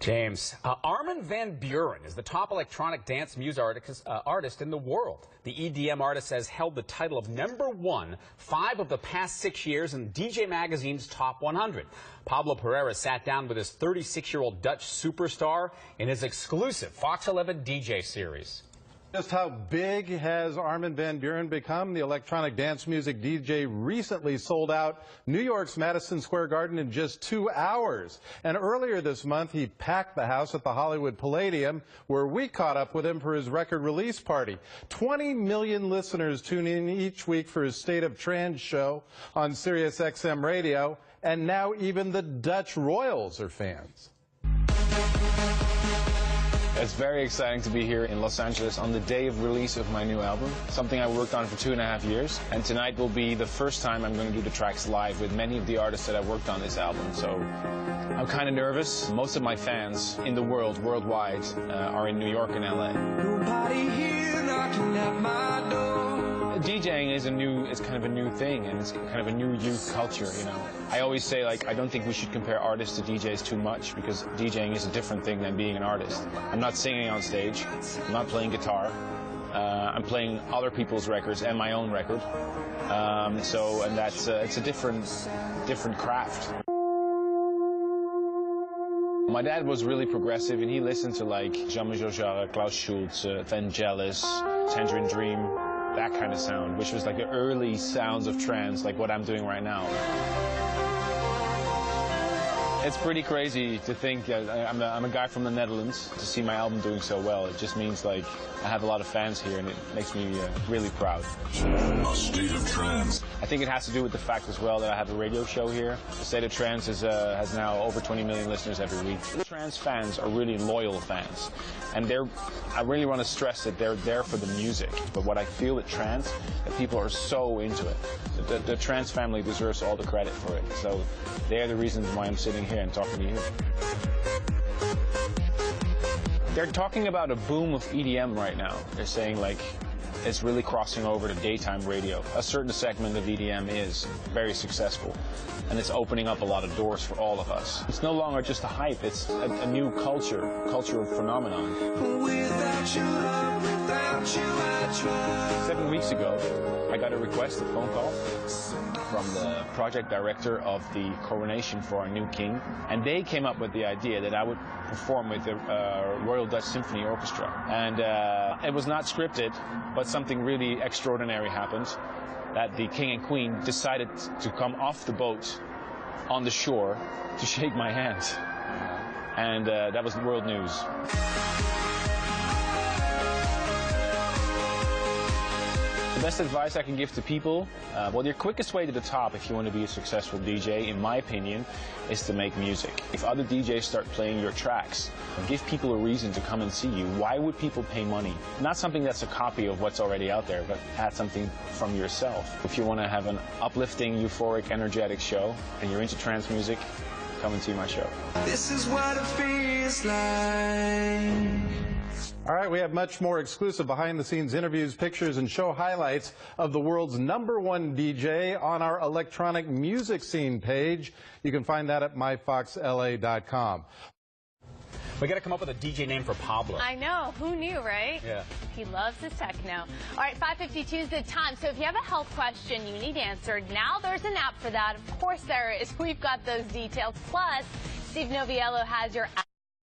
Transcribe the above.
James, Armin Van Buuren is the top electronic dance music artist in the world. The EDM artist has held the title of #1 5 of the past 6 years in DJ Magazine's Top 100. Pablo Pereira sat down with his 36-year-old Dutch superstar in his exclusive FOX11 DJ series. Just how big has Armin Van Buuren become? The electronic dance music DJ recently sold out New York's Madison Square Garden in just 2 hours. And earlier this month, he packed the house at the Hollywood Palladium, where we caught up with him for his record release party. 20 million listeners tune in each week for his State of Trance show on Sirius XM radio. And now even the Dutch royals are fans. It's very exciting to be here in Los Angeles on the day of release of my new album, something I worked on for 2.5 years. And tonight will be the first time I'm going to do the tracks live with many of the artists that I worked on this album. So I'm kind of nervous. Most of my fans in the world, worldwide, are in New York and LA. Nobody here knocking at my door. DJing is it's kind of a new thing, and it's kind of a new youth culture, you know. I always say, like, I don't think we should compare artists to DJs too much, because DJing is a different thing than being an artist. I'm not singing on stage, I'm not playing guitar, I'm playing other people's records and my own record. And that's it's a different craft. My dad was really progressive, and he listened to like Jean-Michel Jarre, Klaus Schulze, Vangelis, Tangerine Dream, that kind of sound, which was like the early sounds of trance, like what I'm doing right now. It's pretty crazy to think that I'm a guy from the Netherlands. To see my album doing so well, it just means like I have a lot of fans here, and it makes me really proud. State of Trance. I think it has to do with the fact as well that I have a radio show here. The State of Trance has now over 20 million listeners every week. Trance fans are really loyal fans, and I really want to stress that they're there for the music. But what I feel at Trance, that people are so into it. The Trance family deserves all the credit for it. So they're the reasons why I'm sitting here and talking to you. They're talking about a boom of EDM right now. They're saying like it's really crossing over to daytime radio. A certain segment of EDM is very successful, and it's opening up a lot of doors for all of us. It's no longer just a hype, it's a new cultural phenomenon. Without you, 7 weeks ago, I got a phone call from the project director of the coronation for our new king, and they came up with the idea that I would perform with the Royal Dutch Symphony Orchestra. And it was not scripted, but something really extraordinary happened, that the king and queen decided to come off the boat on the shore to shake my hand. And that was world news. The best advice I can give to people, well, your quickest way to the top if you want to be a successful DJ, in my opinion, is to make music. If other DJs start playing your tracks, give people a reason to come and see you. Why would people pay money? Not something that's a copy of what's already out there, but add something from yourself. If you want to have an uplifting, euphoric, energetic show, and you're into trance music, come and see my show. This is what it feels like. All right, we have much more exclusive behind-the-scenes interviews, pictures, and show highlights of the world's #1 DJ on our electronic music scene page. You can find that at myfoxla.com. We got to come up with a DJ name for Pablo. I know. Who knew, right? Yeah. He loves his techno. All right, 5:52 is the time. So if you have a health question you need answered, now there's an app for that. Of course there is. We've got those details. Plus, Steve Noviello has your